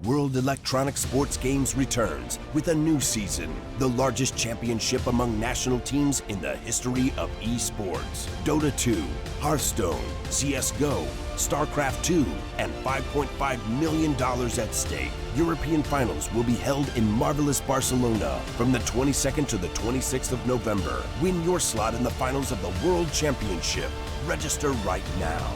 World Electronic Sports Games returns with a new season, the largest championship among national teams in the history of esports. Dota 2, Hearthstone, CSGO, StarCraft 2, and $5.5 million at stake. European finals will be held in marvelous Barcelona from the 22nd to the 26th of November. Win your slot in the finals of the World Championship. Register right now.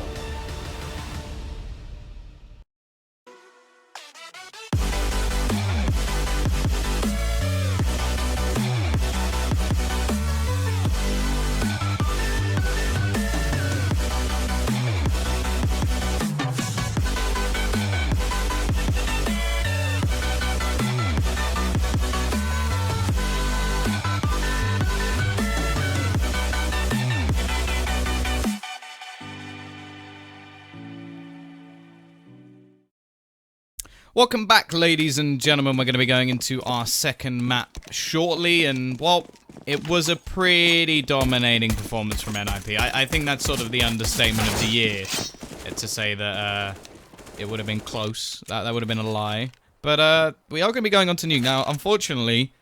Welcome back, ladies and gentlemen. We're going to be going into our second map shortly, and, well, it was a pretty dominating performance from NiP. I think that's sort of the understatement of the year, to say that it would have been close. That would have been a lie. But we are going to be going on to Nuke. Now, unfortunately,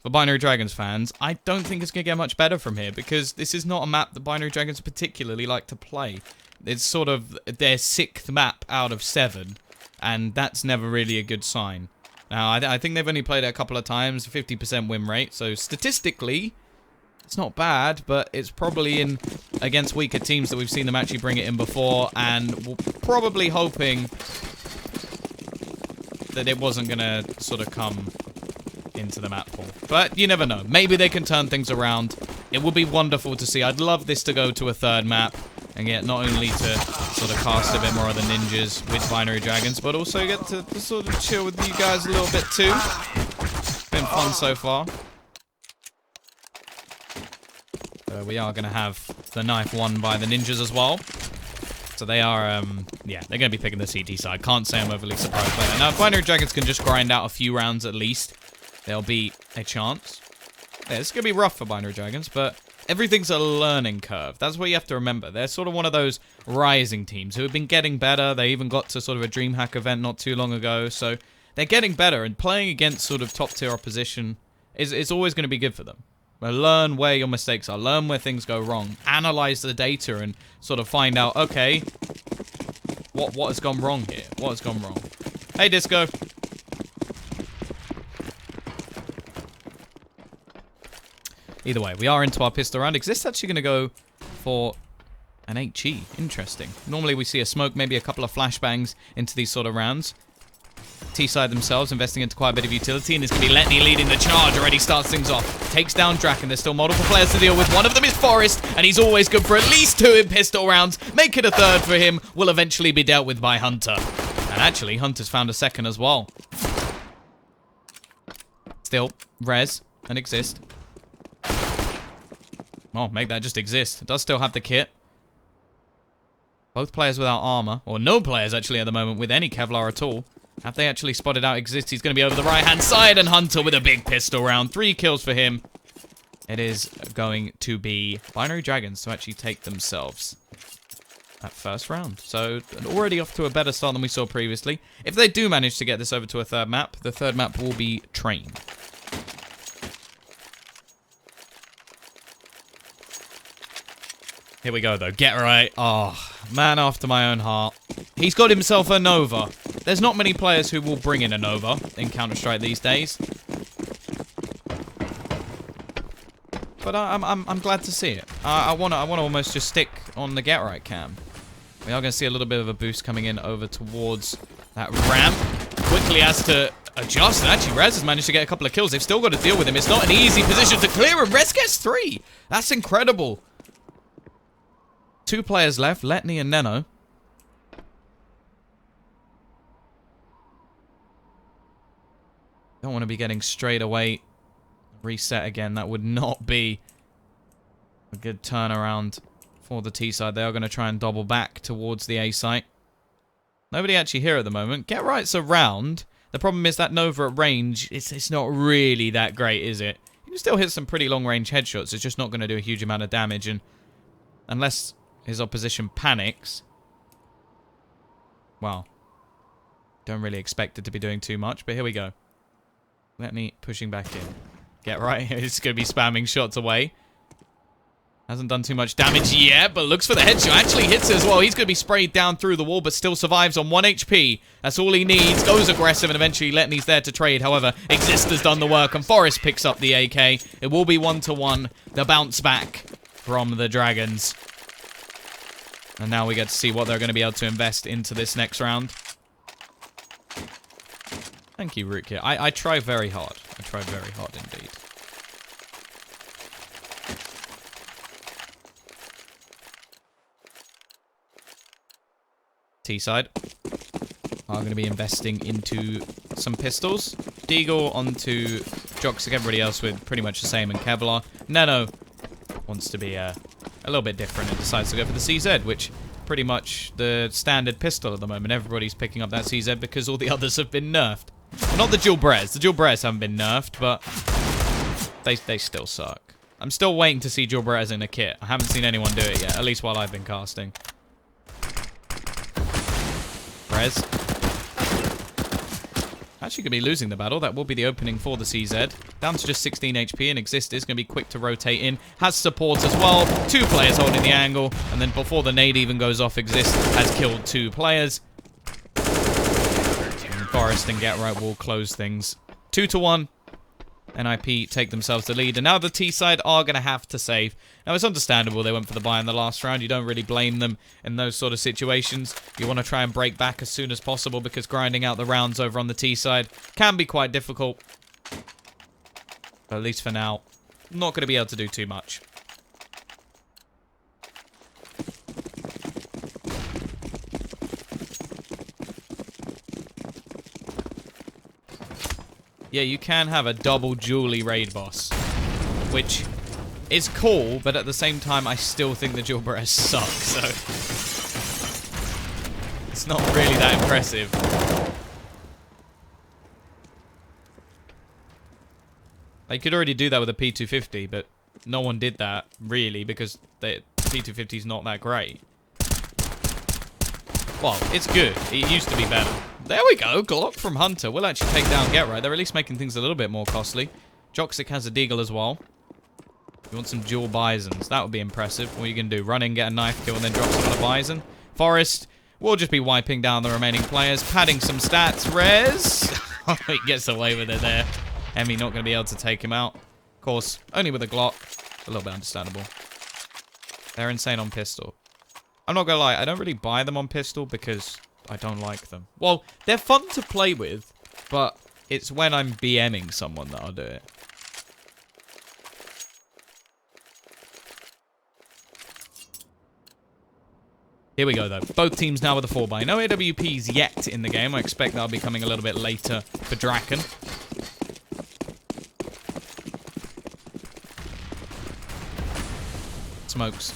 for Binary Dragons fans, I don't think it's going to get much better from here, because this is not a map that Binary Dragons particularly like to play. It's sort of their 6th map out of 7. And that's never really a good sign. Now, I think they've only played it a couple of times, 50% win rate. So, statistically, it's not bad, but it's probably in against weaker teams that we've seen them actually bring it in before. And we're probably hoping that it wasn't going to sort of come into the map pool. But you never know. Maybe they can turn things around. It would be wonderful to see. I'd love this to go to a 3rd map. And get not only to sort of cast a bit more of the ninjas with Binary Dragons, but also get to sort of chill with you guys a little bit too. Been fun so far. We are going to have the knife won by the ninjas as well. So they are, yeah, they're going to be picking the CT side. Can't say I'm overly surprised by that. Now, if Binary Dragons can just grind out a few rounds at least, there'll be a chance. Yeah, it's going to be rough for Binary Dragons, but everything's a learning curve. That's what you have to remember. They're sort of one of those rising teams who have been getting better. They even got to sort of a DreamHack event not too long ago. So they're getting better, and playing against sort of top-tier opposition is always going to be good for them. Learn where your mistakes are. Learn where things go wrong. Analyze the data and sort of find out, okay, what has gone wrong here? What has gone wrong? Hey, Disco. Either way, we are into our pistol round. Exist actually going to go for an HE. Interesting. Normally we see a smoke, maybe a couple of flashbangs into these sort of rounds. T-side themselves investing into quite a bit of utility, and it's going to be Letney leading the charge. Already starts things off. Takes down Draken. There's still multiple players to deal with. One of them is Forrest, and he's always good for at least 2 in pistol rounds. Make it a 3rd for him. Will eventually be dealt with by Hunter. And actually, Hunter's found a 2nd as well. Still, res and exist. Oh, make that just exist. It does still have the kit. Both players without armor, or no players actually at the moment with any Kevlar at all. Have they actually spotted out exist? He's going to be over the right-hand side, and Hunter with a big pistol round. 3 kills for him. It is going to be Binary Dragons to actually take themselves that 1st round. So, already off to a better start than we saw previously. If they do manage to get this over to a 3rd map, the 3rd map will be Train. Here we go, though. Get right. Oh, man after my own heart. He's got himself a Nova. There's not many players who will bring in a Nova in Counter-Strike these days. But I'm glad to see it. I wanna almost just stick on the Get Right cam. We are going to see a little bit of a boost coming in over towards that ramp. Quickly has to adjust, and actually Rez has managed to get a couple of kills. They've still got to deal with him. It's not an easy position to clear, and Rez gets 3. That's incredible. 2 players left, Letney and Neno. Don't want to be getting straight away reset again. That would not be a good turnaround for the T side. They are going to try and double back towards the A site. Nobody actually here at the moment. Get Right's around. The problem is that Nova at range, it's not really that great, is it? You can still hit some pretty long-range headshots. It's just not going to do a huge amount of damage, and unless his opposition panics, well, Don't really expect it to be doing too much, but here we go. Let me pushing back in. Get right. It's going to be spamming shots away. Hasn't done too much damage yet, but looks for the headshot. Actually hits it as well. He's going to be sprayed down through the wall, but still survives on 1 HP. That's all he needs. Goes aggressive, and eventually Letney's there to trade. However, Exist has done the work, and Forrest picks up the AK. It will be 1-1. The bounce back from the Dragons. And now we get to see what they're going to be able to invest into this next round. Thank you, Rootkit. I try very hard. I try very hard indeed. T-side are going to be investing into some pistols. Deagle onto Joxic, everybody else with pretty much the same, and Kevlar. Nano wants to be a little bit different and decides to go for the CZ, which pretty much the standard pistol at the moment. Everybody's picking up that CZ because all the others have been nerfed. Well, not the dual Brez. The dual Brez haven't been nerfed, but they still suck. I'm still waiting to see dual Brez in a kit. I haven't seen anyone do it yet, at least while I've been casting. Brez. Actually going to be losing the battle. That will be the opening for the CZ. Down to just 16 HP, and Exist is going to be quick to rotate in. Has support as well. 2 players holding the angle. And then before the nade even goes off, Exist has killed 2 players. And Forrest and Get Right will close things. 2-1. NiP take themselves the lead. And now the T side are going to have to save. Now, it's understandable they went for the buy in the last round. You don't really blame them in those sort of situations. You want to try and break back as soon as possible because grinding out the rounds over on the T side can be quite difficult. But at least for now, not going to be able to do too much. Yeah, you can have a double Julie raid boss, which is cool, but at the same time, I still think the dual Brez suck, so it's not really that impressive. They could already do that with a P250, but no one did that, really, because the P250 is not that great. Well, it's good. It used to be better. There we go. Glock from Hunter. We'll actually take down Get Right. They're at least making things a little bit more costly. Joxic has a Deagle as well. You want some dual Bisons. That would be impressive. What are you going to do? Run in, get a knife kill, and then drop some on a Bison? Forrest will just be wiping down the remaining players. Padding some stats. Rez. He gets away with it there. Emmy not going to be able to take him out. Of course, only with a Glock. A little bit understandable. They're insane on pistol. I'm not going to lie. I don't really buy them on pistol because I don't like them. Well, they're fun to play with, but it's when I'm BMing someone that I'll do it. Here we go, though. Both teams now with a 4x. No AWPs yet in the game. I expect that'll be coming a little bit later for Draken. Smokes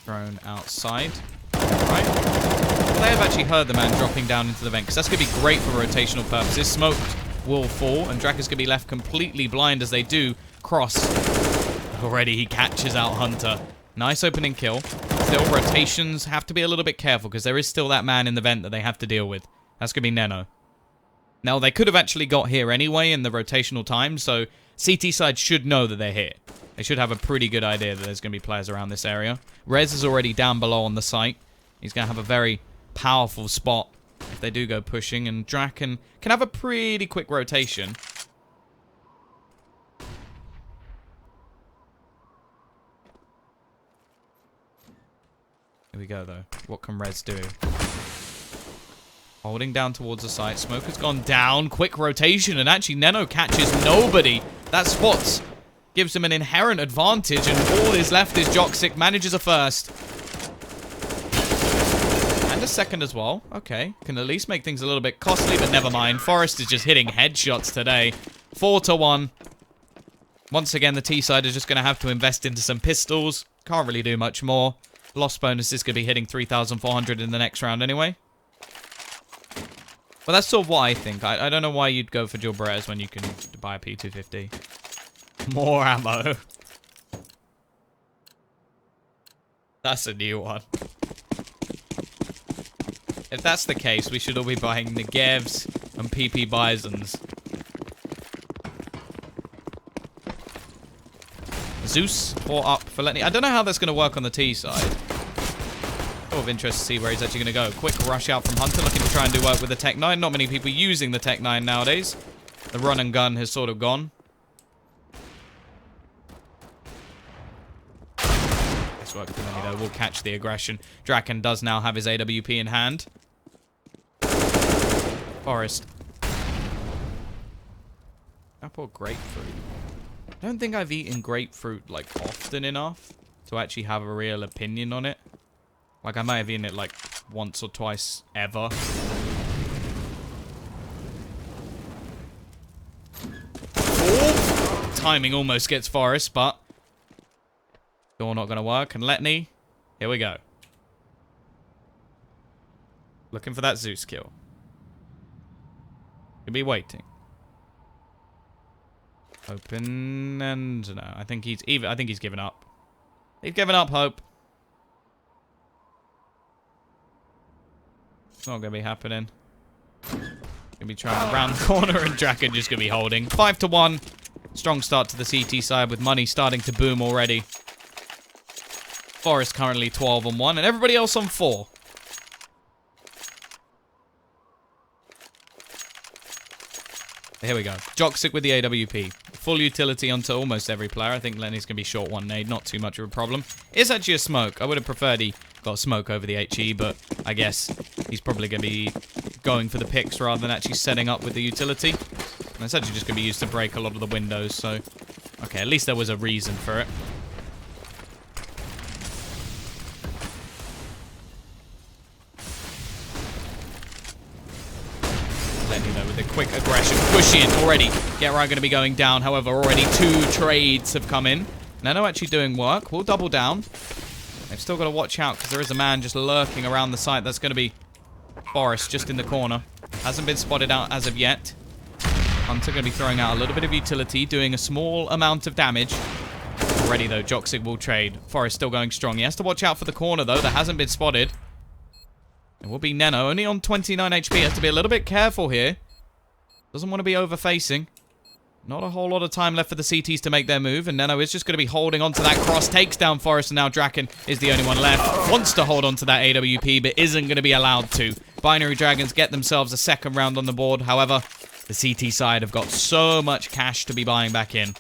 thrown outside. Right. Well, they have actually heard the man dropping down into the vent, because that's going to be great for rotational purposes. Smoke will fall, and Draken's going to be left completely blind as they do cross. Already he catches out Hunter. Nice opening kill. Still, rotations have to be a little bit careful, because there is still that man in the vent that they have to deal with. That's going to be Neno. Now, they could have actually got here anyway in the rotational time, so CT side should know that they're here. They should have a pretty good idea that there's going to be players around this area. Rez is already down below on the site. He's going to have a very powerful spot if they do go pushing. And Draken can have a pretty quick rotation. Here we go, though. What can Rez do? Holding down towards the site. Smoke has gone down. Quick rotation. And actually, Neno catches nobody. That spot's gives him an inherent advantage, and all is left is Joxic. Manages a first. And a second as well. Okay. Can at least make things a little bit costly, but never mind. Forrest is just hitting headshots today. 4-1. Once again, the T side is just going to have to invest into some pistols. Can't really do much more. Loss bonus is going to be hitting 3,400 in the next round anyway. But that's sort of what I think. I don't know why you'd go for dual Berettas when you can buy a P250. More ammo. That's a new one. If that's the case, we should all be buying Negevs and PP Bisons. Zeus or up for Letney. I don't know how that's going to work on the T side. Oh, of interest to see where he's actually going to go. Quick rush out from Hunter, looking to try and do work with the Tech 9. Not many people using the Tech 9 nowadays. The run and gun has sort of gone. Nice work from Lenny, though. We'll catch the aggression. Draken does now have his AWP in hand. Forest. Apple grapefruit. I don't think I've eaten grapefruit, like, often enough to actually have a real opinion on it. Like, I might have eaten it, like, once or twice ever. Oh! Timing almost gets Forest, but still not going to work. And Letney, here we go. Looking for that Zeus kill. Could be waiting. Open and no, I think he's given up. He's given up hope. It's not gonna be happening. Gonna be trying around the corner and Draken just gonna be holding. 5-1. Strong start to the CT side with money starting to boom already. Forest currently 12-1 and everybody else on 4. Here we go. Joxic with the AWP. Full utility onto almost every player. I think Lenny's going to be short one nade. Not too much of a problem. It's actually a smoke. I would have preferred he got a smoke over the HE, but I guess he's probably going to be going for the picks rather than actually setting up with the utility. And it's actually just going to be used to break a lot of the windows, so... Okay, at least there was a reason for it. With a quick aggression, push in already. Get right going to be going down. However, already 2 trades have come in. Nano actually doing work. We'll double down. They've still got to watch out because there is a man just lurking around the site. That's going to be Forest just in the corner. Hasn't been spotted out as of yet. Hunter going to be throwing out a little bit of utility, doing a small amount of damage. Already though, Joxic will trade. Forest still going strong. He has to watch out for the corner though. That hasn't been spotted. It will be Neno, only on 29 HP. Has to be a little bit careful here. Doesn't want to be over-facing. Not a whole lot of time left for the CTs to make their move, and Neno is just going to be holding on to that cross. Takes down Forest, and now Draken is the only one left. Wants to hold on to that AWP, but isn't going to be allowed to. Binary Dragons get themselves a second round on the board. However, the CT side have got so much cash to be buying back in.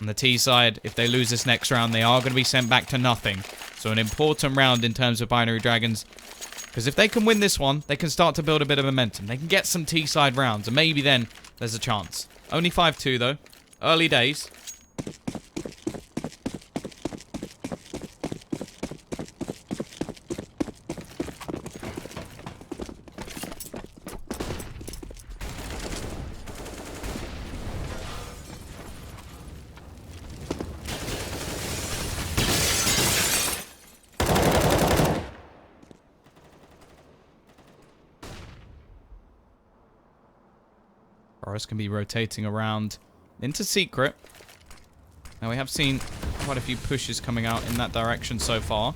On the T side, if they lose this next round, they are going to be sent back to nothing. So an important round in terms of Binary Dragons. Because if they can win this one, they can start to build a bit of momentum. They can get some T-side rounds, and maybe then there's a chance. Only 5-2, though. Early days. Forest can be rotating around into Secret. Now, we have seen quite a few pushes coming out in that direction so far.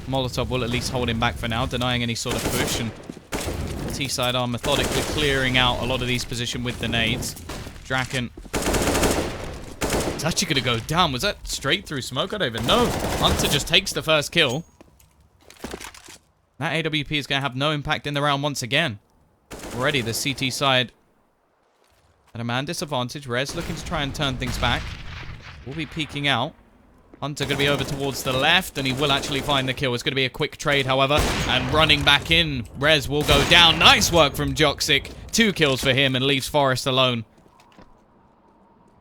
Molotov will at least hold him back for now, denying any sort of push. And the T-side are methodically clearing out a lot of these positions with the nades. Draken. It's actually going to go down. Was that straight through smoke? I don't even know. Hunter just takes the first kill. That AWP is going to have no impact in the round once again. Already, the CT side at a man disadvantage. Rez looking to try and turn things back. Will be peeking out. Hunter going to be over towards the left, and he will actually find the kill. It's going to be a quick trade, however, and running back in. Rez will go down. Nice work from Joxic. 2 kills for him and leaves Forest alone.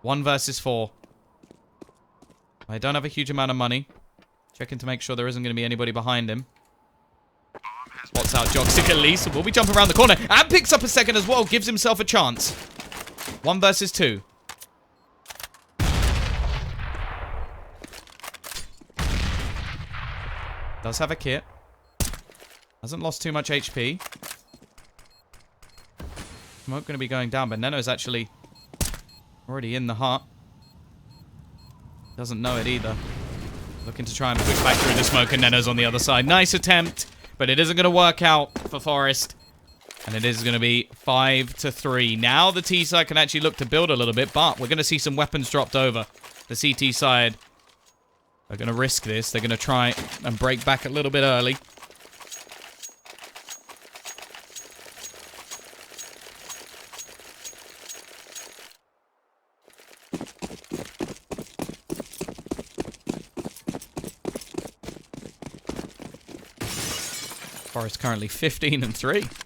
1 versus 4. I don't have a huge amount of money. Checking to make sure there isn't going to be anybody behind him. Spots out Joxic at least. Will be jumping around the corner and picks up a second as well. Gives himself a chance. 1 versus 2. Does have a kit. Hasn't lost too much HP. Smoke going to be going down, but Neno's actually already in the hut. Doesn't know it either. Looking to try and push back through the smoke, and Neno's on the other side. Nice attempt, but it isn't going to work out for Forest. And it is going to be 5-3. Now the T side can actually look to build a little bit, but we're going to see some weapons dropped over. The CT side are going to risk this. They're going to try and break back a little bit early. Forest currently 15-3.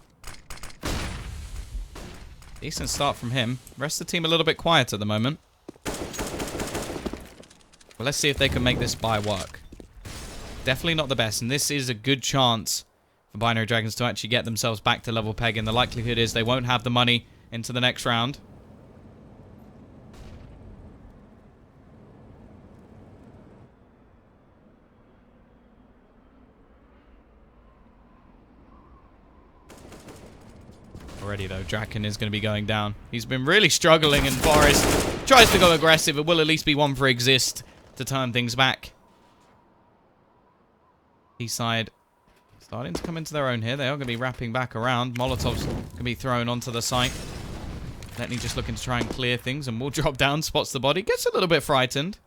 Decent start from him. Rest of the team a little bit quiet at the moment. Well, let's see if they can make this buy work. Definitely not the best, and this is a good chance for Binary Dragons to actually get themselves back to level peg, and the likelihood is they won't have the money into the next round. Already, though, Draken is going to be going down. He's been really struggling, and Forest tries to go aggressive. It will at least be one for Exist to turn things back. T-side starting to come into their own here. They are going to be wrapping back around. Molotovs can be thrown onto the site. Letney just looking to try and clear things, and will drop down, spots the body, gets a little bit frightened.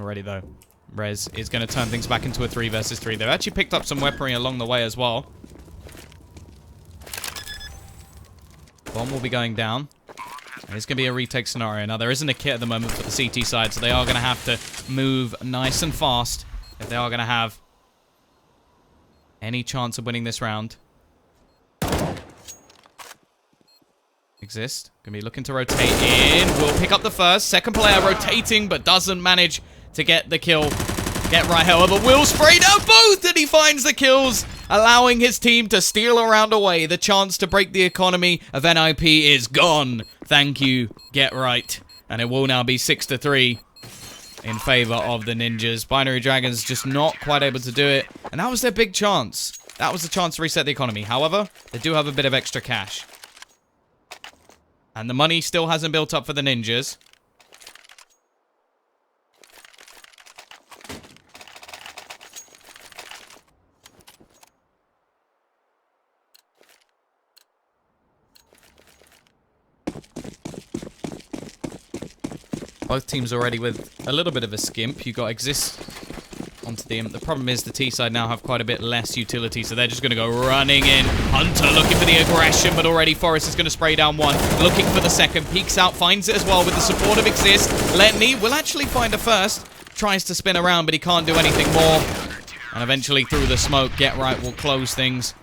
Already, though, Rez is going to turn things back into a 3 versus 3. They've actually picked up some weaponry along the way as well. Bomb will be going down. And it's going to be a retake scenario. Now, there isn't a kit at the moment for the CT side, so they are going to have to move nice and fast if they are going to have any chance of winning this round. Exist. Going to be looking to rotate in. Will pick up the first. Second player rotating, but doesn't manage to get the kill. Get right, however, will spray down both, and he finds the kills, allowing his team to steal a round away. The chance to break the economy of NiP is gone. Thank you, Get Right. And it will now be 6-3 in favor of the Ninjas. Binary Dragons just not quite able to do it, and that was their big chance. That was the chance to reset the economy. However, they do have a bit of extra cash. And the money still hasn't built up for the Ninjas. Both teams already with a little bit of a skimp. You got Exist onto the imp. The problem is the T side now have quite a bit less utility, so they're just going to go running in. Hunter looking for the aggression, but already Forest is going to spray down one. Looking for the second. Peeks out, finds it as well with the support of Exist. Letney will actually find a first. Tries to spin around, but he can't do anything more. And eventually through the smoke, Get Right will close things.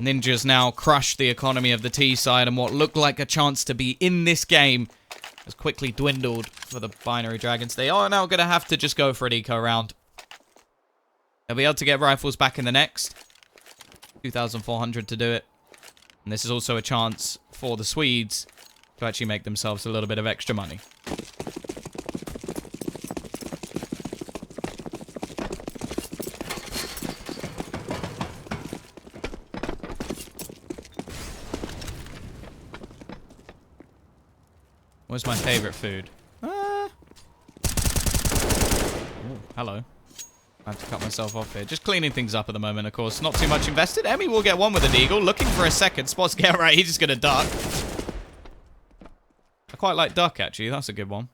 Ninjas now crush the economy of the T side, and what looked like a chance to be in this game has quickly dwindled for the Binary Dragons. They are now going to have to just go for an eco round. They'll be able to get rifles back in the next. 2,400 to do it. And this is also a chance for the Swedes to actually make themselves a little bit of extra money. What's my favorite food? Ooh, hello. I have to cut myself off here. Just cleaning things up at the moment, of course. Not too much invested. Emmy will get one with an eagle. Looking for a second. Spots Get Right. He's just going to duck. I quite like duck, actually. That's a good one.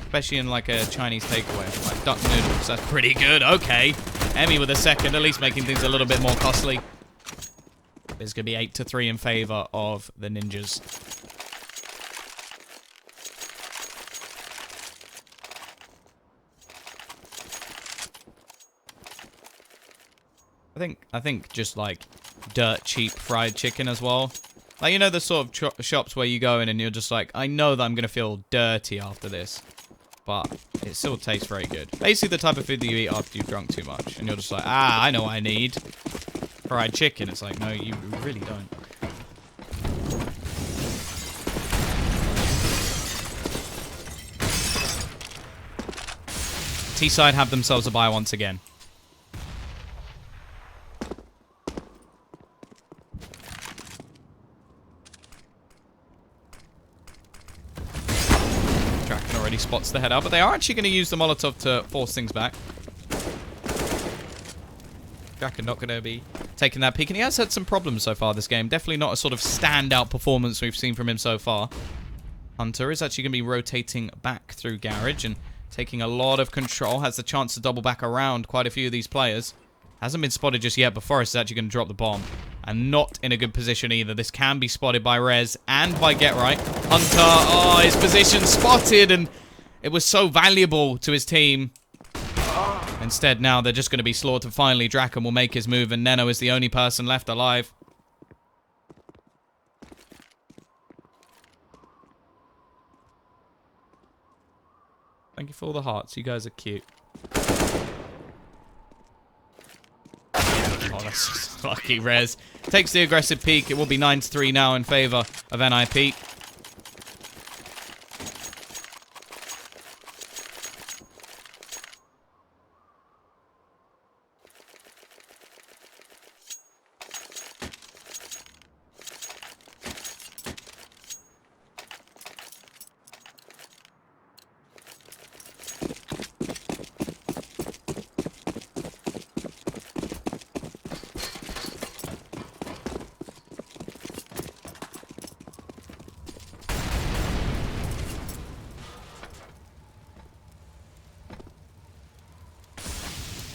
Especially in, like, a Chinese takeaway. Like duck noodles. That's pretty good. Okay. Emmy with a second. At least making things a little bit more costly. It's going to be 8-3 in favor of the Ninjas. I think just like dirt cheap fried chicken as well. Like, you know, the sort of shops where you go in and you're just like, I know that I'm going to feel dirty after this, but it still tastes very good. Basically the type of food that you eat after you've drunk too much. And you're just like, I know what I need. Fried chicken. It's like, no, you really don't. T-side have themselves a buy once again. Already spots the head out, but they are actually going to use the Molotov to force things back. Jacker not going to be taking that peek, and he has had some problems so far this game. Definitely not a sort of standout performance we've seen from him so far. Hunter is actually going to be rotating back through Garage and taking a lot of control. Has the chance to double back around quite a few of these players. Hasn't been spotted just yet, but Forrest is actually going to drop the bomb. And not in a good position either. This can be spotted by Rez and by Get Right. Hunter, oh, his position spotted, and it was so valuable to his team. Instead, now they're just going to be slaughtered finally. Draken will make his move, and Neno is the only person left alive. Thank you for all the hearts. You guys are cute. Oh, that's just lucky. Rez takes the aggressive peek. It will be 9-3 now in favor of NiP.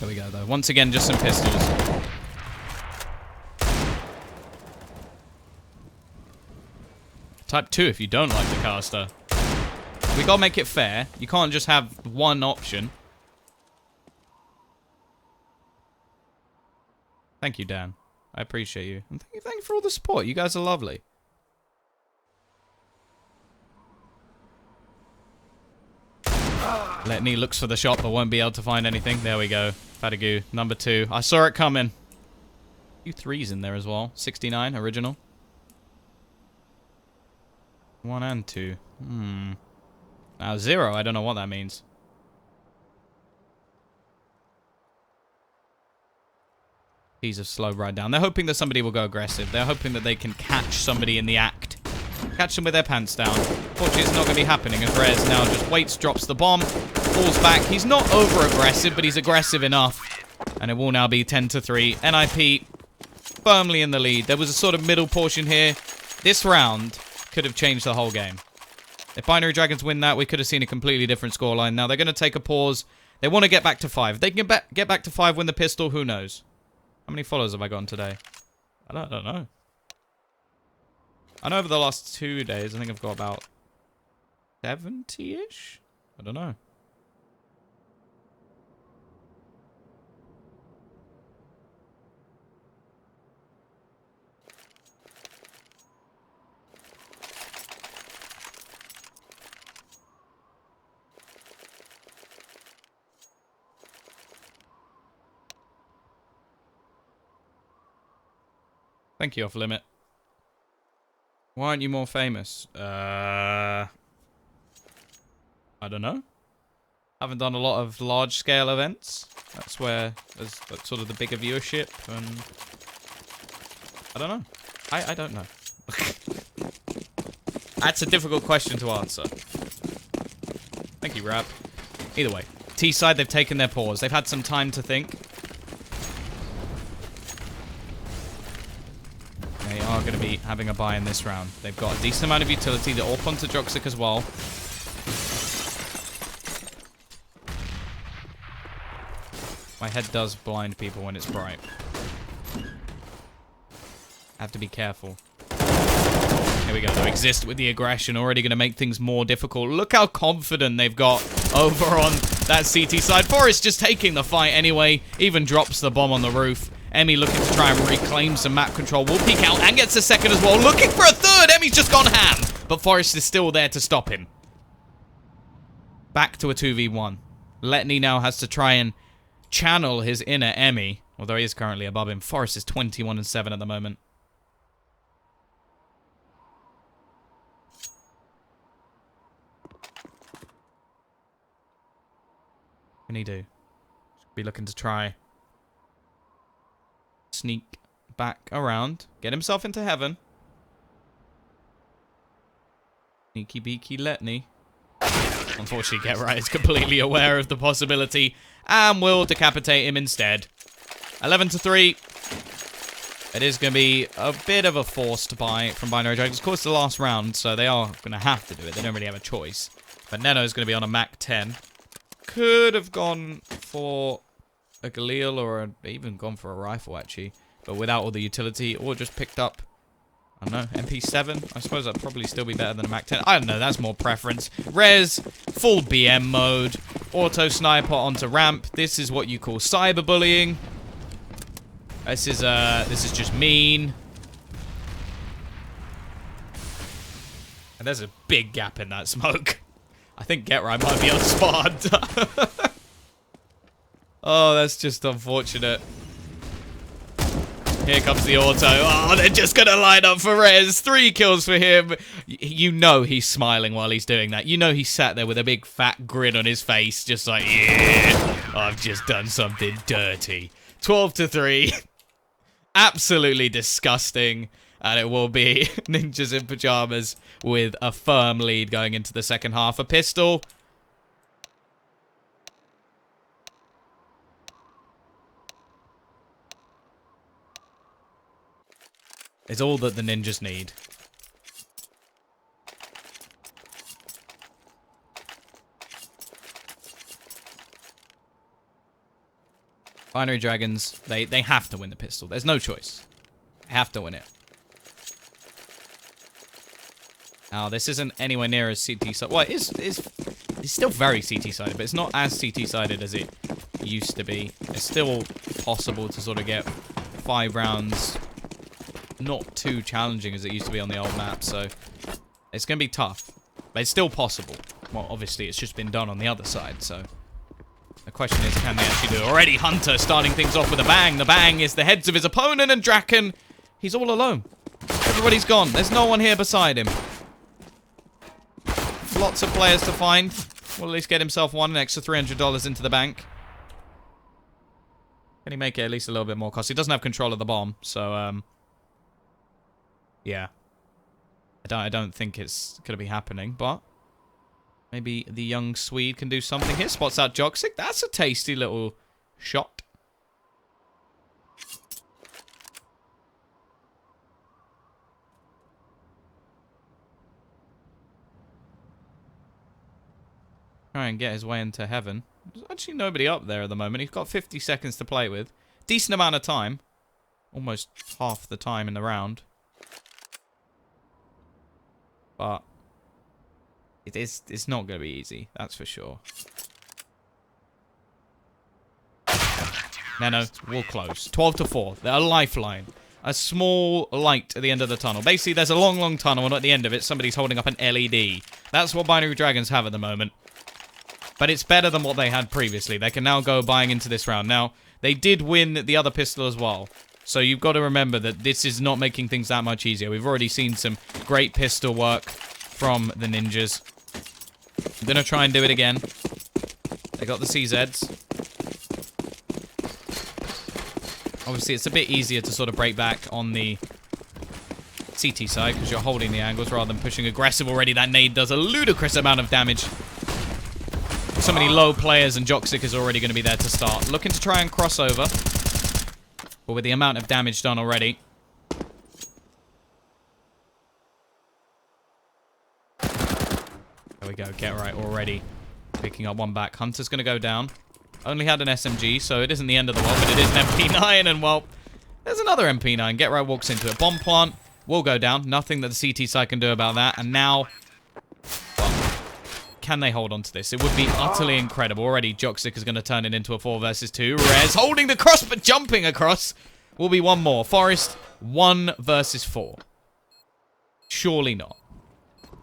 There we go, though. Once again, just some pistols. Type 2 if you don't like the caster. We gotta make it fair. You can't just have one option. Thank you, Dan. I appreciate you. And thank you for all the support. You guys are lovely. Letney looks for the shot, but won't be able to find anything. There we go. Fatigu, number 2. I saw it coming. A few threes in there as well. 69, original. 1 and 2. Now 0, I don't know what that means. He's a slow ride down. They're hoping that somebody will go aggressive. They're hoping that they can catch somebody in the act. Catch them with their pants down. Fortunately, it's not going to be happening as Rez now just waits, drops the bomb, falls back. He's not over-aggressive, but he's aggressive enough. And it will now be 10-3. NiP firmly in the lead. There was a sort of middle portion here. This round could have changed the whole game. If Binary Dragons win that, we could have seen a completely different scoreline. Now, they're going to take a pause. They want to get back to 5. If they can get back to 5, win the pistol, who knows? How many followers have I gotten today? I don't know. I know over the last 2 days, I think I've got about 70-ish? I don't know. Thank you, Off Limit. Why aren't you more famous? I don't know. Haven't done a lot of large-scale events. That's where there's sort of the bigger viewership, and I don't know. I don't know. That's a difficult question to answer. Thank you, Rap. Either way, T-side, they've taken their pause. They've had some time to think. They are going to be having a buy in this round. They've got a decent amount of utility. They're all onto Joxic as well. My head does blind people when it's bright. Have to be careful. Here we go. They exist with the aggression. Already going to make things more difficult. Look how confident they've got over on that CT side. Forrest just taking the fight anyway. Even drops the bomb on the roof. Emmy looking to try and reclaim some map control. Will peek out and gets a second as well. Looking for a third. Emmy's just gone ham. But Forrest is still there to stop him. Back to a 2v1. Letney now has to try and channel his inner Emmy. Although he is currently above him. Forrest is 21-7 at the moment. What can he do? Should be looking to try sneak back around. Get himself into heaven. Sneaky beaky Letney. Unfortunately, Get Right is completely aware of the possibility and will decapitate him instead. 11-3. It is going to be a bit of a forced buy from Binary Dragons. Of course, the last round, so they are going to have to do it. They don't really have a choice. But Neno's going to be on a Mac 10. Could have gone for a Galil or even gone for a rifle, actually. But without all the utility, or just picked up, I don't know, MP7. I suppose that'd probably still be better than a Mac 10. I don't know, that's more preference. Res, full BM mode, auto sniper onto ramp. This is what you call cyberbullying. This is just mean. And there's a big gap in that smoke. I think Get Right might be outsmarted. Oh, that's just unfortunate. Here comes the auto. Oh, they're just going to line up for Rez. 3 kills for him. You know he's smiling while he's doing that. You know he sat there with a big fat grin on his face. Just like, yeah, I've just done something dirty. 12-3. Absolutely disgusting. And it will be Ninjas in Pajamas with a firm lead going into the second half. A pistol. Is all that the Ninjas need. Binary Dragons, they have to win the pistol. There's no choice. They have to win it. Now, this isn't anywhere near as CT-sided. Well, it's still very CT-sided, but it's not as CT-sided as it used to be. It's still possible to sort of get 5 rounds. Not too challenging as it used to be on the old map, so it's going to be tough. But it's still possible. Well, obviously, it's just been done on the other side, so the question is, can they actually do it? Already Hunter starting things off with a bang. The bang is the heads of his opponent, and Draken, he's all alone. Everybody's gone. There's no one here beside him. Lots of players to find. Will at least get himself an extra $300 into the bank. Can he make it at least a little bit more cost? He doesn't have control of the bomb, so yeah. I don't think it's going to be happening, but maybe the young Swede can do something here. Spots out Joxic. That's a tasty little shot. Try and get his way into heaven. There's actually nobody up there at the moment. He's got 50 seconds to play with. Decent amount of time. Almost half the time in the round. But it's not going to be easy, that's for sure. Nano will close. 12-4. They're a lifeline. A small light at the end of the tunnel. Basically, there's a long, long tunnel, and at the end of it, somebody's holding up an LED. That's what Binary Dragons have at the moment. But it's better than what they had previously. They can now go buying into this round. Now, they did win the other pistol as well. So you've got to remember that this is not making things that much easier. We've already seen some great pistol work from the Ninjas. I'm going to try and do it again. They got the CZs. Obviously, it's a bit easier to sort of break back on the CT side because you're holding the angles rather than pushing aggressive already. That nade does a ludicrous amount of damage. So many low players, and Joxic is already going to be there to start. Looking to try and cross over. But with the amount of damage done already. There we go. Get Right already. Picking up one back. Hunter's going to go down. Only had an SMG, so it isn't the end of the world, but it is an MP9, and well, there's another MP9. Get Right walks into it. Bomb plant will go down. Nothing that the CT side can do about that. And now, well, can they hold on to this? It would be utterly incredible. Already, Joxic is going to turn it into a 4 versus 2. Rez holding the cross, but jumping across will be one more. Forest, 1 versus 4. Surely not.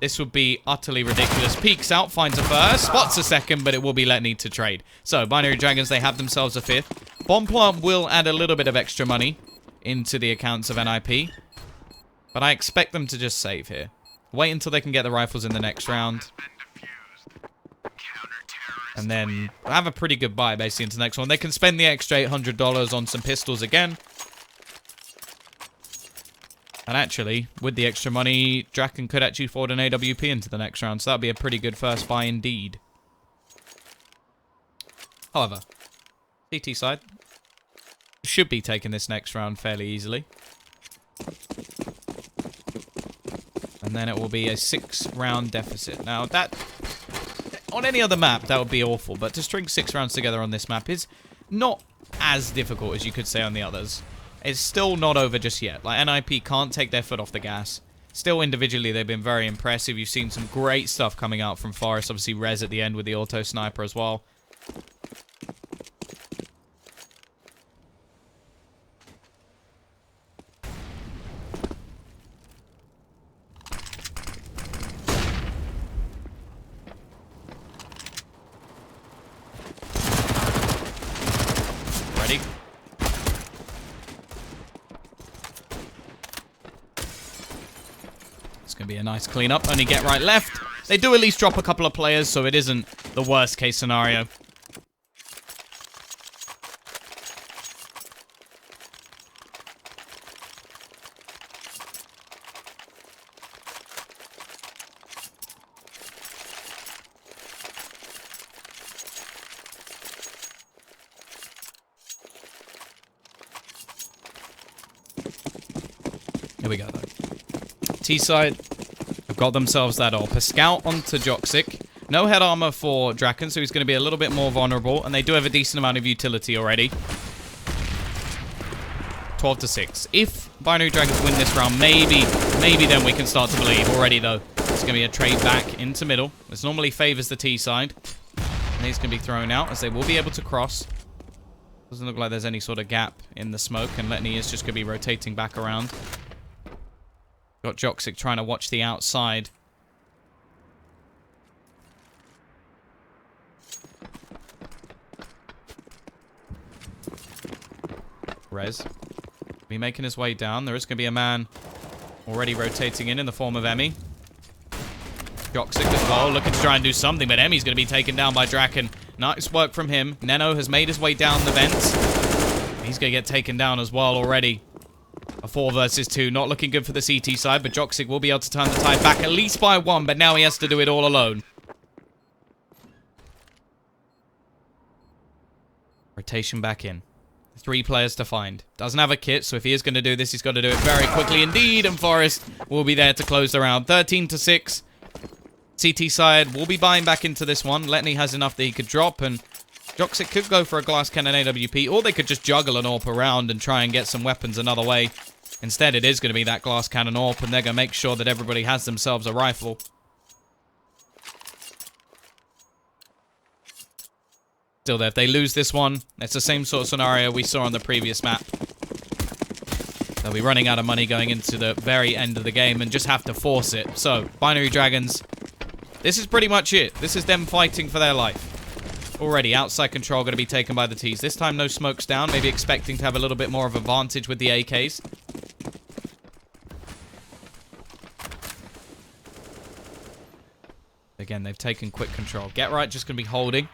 This would be utterly ridiculous. Peeks out, finds a first, spots a second, but it will be let need to trade. So, Binary Dragons, they have themselves a 5th. Bomb plant will add a little bit of extra money into the accounts of NiP. But I expect them to just save here. Wait until they can get the rifles in the next round. And then have a pretty good buy, basically, into the next one. They can spend the extra $800 on some pistols again. And actually, with the extra money, Draken could actually afford an AWP into the next round. So that would be a pretty good first buy indeed. However, CT side should be taking this next round fairly easily. And then it will be a 6-round deficit. Now, that... on any other map, that would be awful. But to string 6 rounds together on this map is not as difficult as you could say on the others. It's still not over just yet. Like, NiP can't take their foot off the gas. Still, individually, they've been very impressive. You've seen some great stuff coming out from Forest. Obviously, Rez at the end with the auto sniper as well. Ready? It's going to be a nice cleanup. Only get right left. They do at least drop a couple of players, so it isn't the worst case scenario. Here we go, though. T-side have got themselves that AWP. A scout onto Joxic. No head armor for Draken, so he's going to be a little bit more vulnerable. And they do have a decent amount of utility already. 12-6. If Binary Dragons win this round, maybe then we can start to believe. Already, though, it's going to be a trade back into middle. This normally favors the T-side. And he's going to be thrown out, as they will be able to cross. Doesn't look like there's any sort of gap in the smoke. And Letney is just going to be rotating back around. Got Joxic trying to watch the outside. Rez. Be making his way down. There is going to be a man already rotating in the form of Emmy. Joxic as well, looking to try and do something, but Emmy's going to be taken down by Draken. Nice work from him. Neno has made his way down the vents. He's going to get taken down as well already. A 4 versus 2, not looking good for the CT side, but Joxic will be able to turn the tide back at least by 1, but now he has to do it all alone. Rotation back in. 3 players to find. Doesn't have a kit, so if he is going to do this, he's got to do it very quickly indeed, and Forest will be there to close the round. 13-6. CT side will be buying back into this one. Letney has enough that he could drop, and Joxic could go for a glass cannon AWP, or they could just juggle an AWP around and try and get some weapons another way. Instead, it is going to be that glass cannon AWP, and they're going to make sure that everybody has themselves a rifle. Still there, if they lose this one, it's the same sort of scenario we saw on the previous map. They'll be running out of money going into the very end of the game and just have to force it. So, Binary Dragons, this is pretty much it. This is them fighting for their life. Already, outside control going to be taken by the T's. This time, no smokes down. Maybe expecting to have a little bit more of advantage with the AKs. Again, they've taken quick control. Get right, just going to be holding.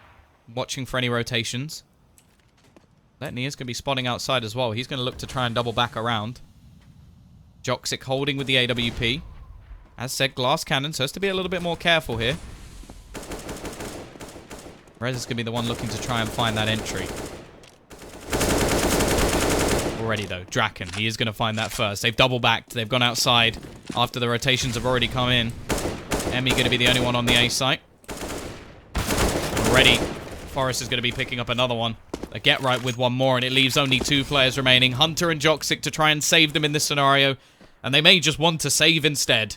Watching for any rotations. Letney is going to be spotting outside as well. He's going to look to try and double back around. Joxic holding with the AWP. As said, glass cannon, so has to be a little bit more careful here. Rez is going to be the one looking to try and find that entry. Already, though, Draken, he is going to find that first. They've double backed. They've gone outside after the rotations have already come in. Emmy going to be the only one on the A site. Already, Forest is going to be picking up another one. A get right with one more, and it leaves only 2 players remaining. Hunter and Joxic to try and save them in this scenario. And they may just want to save instead.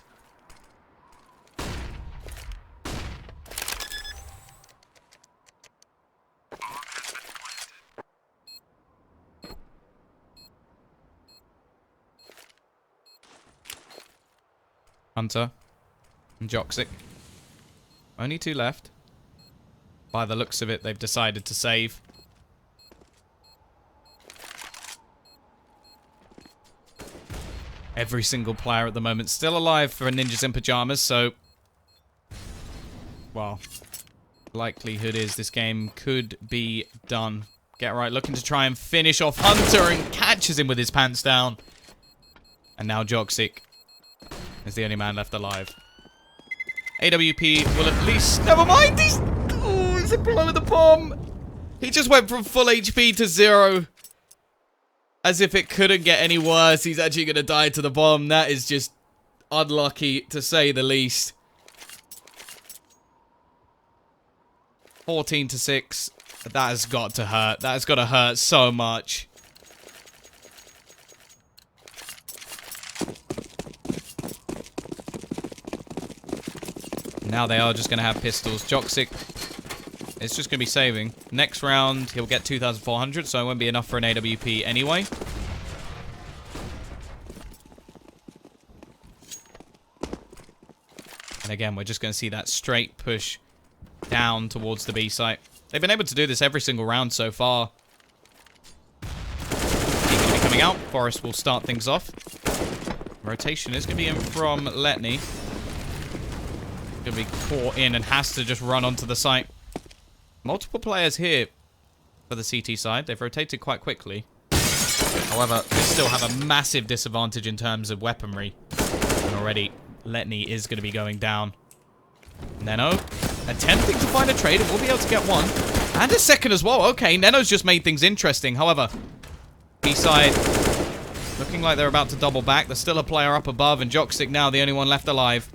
Hunter and Joxic. Only 2 left. By the looks of it, they've decided to save. Every single player at the moment still alive for Ninjas in Pajamas, so... well, likelihood is this game could be done. Get right, looking to try and finish off Hunter and catches him with his pants down. And now Joxic is the only man left alive. AWP will at least... Never mind! He's blowing the bomb! He just went from full HP to 0. As if it couldn't get any worse. He's actually going to die to the bomb. That is just unlucky, to say the least. 14-6. That has got to hurt. That has got to hurt so much. Now they are just going to have pistols. Joxic is just going to be saving. Next round, he'll get 2,400, so it won't be enough for an AWP anyway. And again, we're just going to see that straight push down towards the B site. They've been able to do this every single round so far. He's going to be coming out. Forest will start things off. Rotation is going to be in from Letney. Going to be caught in and has to just run onto the site. Multiple players here for the CT side. They've rotated quite quickly. However, they still have a massive disadvantage in terms of weaponry. And already, Letney is going to be going down. Neno attempting to find a trade and will be able to get one. And a second as well. Okay, Neno's just made things interesting. However, B-side looking like they're about to double back. There's still a player up above, and Joxic now the only one left alive.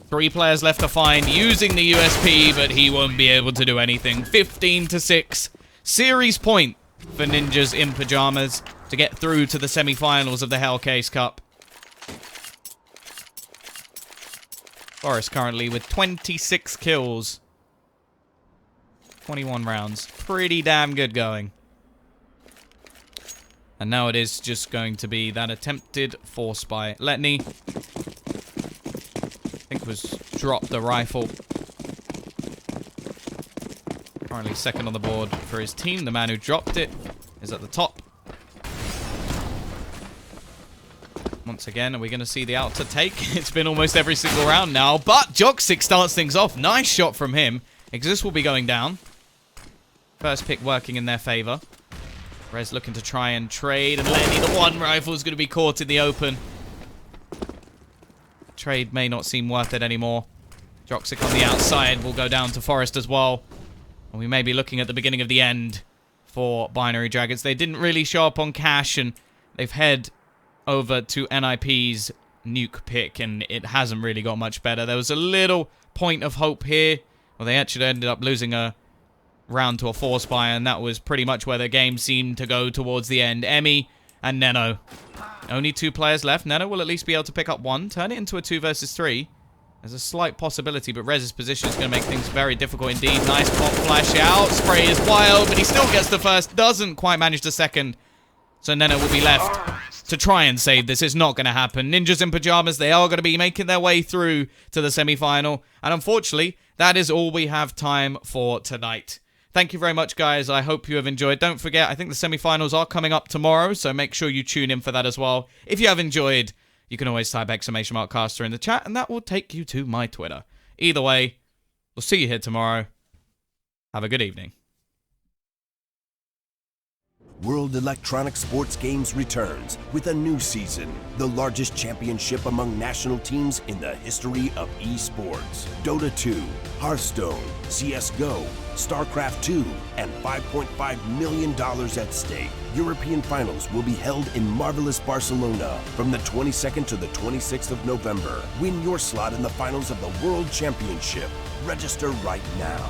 3 players left to find using the USP, but he won't be able to do anything. 15-6. Series point for Ninjas in Pajamas to get through to the semi-finals of the Hellcase Cup. Forest currently with 26 kills. 21 rounds. Pretty damn good going. And now it is just going to be that attempted force by Letney. I think was dropped the rifle. Currently second on the board for his team. The man who dropped it is at the top. Once again, are we going to see the outer take? It's been almost every single round now, but Joxic starts things off. Nice shot from him. Exist will be going down. First pick working in their favor. Rez looking to try and trade, and Lenny, the one rifle, is going to be caught in the open. Trade may not seem worth it anymore. Joxic on the outside will go down to Forest as well. And we may be looking at the beginning of the end for Binary Dragons. They didn't really show up on cash, and they've head over to NiP's nuke pick, and it hasn't really got much better. There was a little point of hope here. Well, they actually ended up losing a round to a force buy, and that was pretty much where the game seemed to go towards the end. Emmy and Neno. Only 2 players left. Neno will at least be able to pick up 1. Turn it into a 2 versus 3. There's a slight possibility, but Rez's position is going to make things very difficult indeed. Nice pop flash out. Spray is wild, but he still gets the first. Doesn't quite manage the second. So Neno will be left to try and save this. It's not going to happen. Ninjas in Pajamas, they are going to be making their way through to the semi-final. And unfortunately, that is all we have time for tonight. Thank you very much, guys. I hope you have enjoyed. Don't forget, I think the semi-finals are coming up tomorrow, so make sure you tune in for that as well. If you have enjoyed, you can always type !caster in the chat, and that will take you to my Twitter. Either way, we'll see you here tomorrow. Have a good evening. World Electronic Sports Games returns with a new season, the largest championship among national teams in the history of esports. Dota 2, Hearthstone, CSGO, StarCraft 2, and $5.5 million at stake. European finals will be held in marvelous Barcelona from the 22nd to the 26th of November. Win your slot in the finals of the World Championship. Register right now.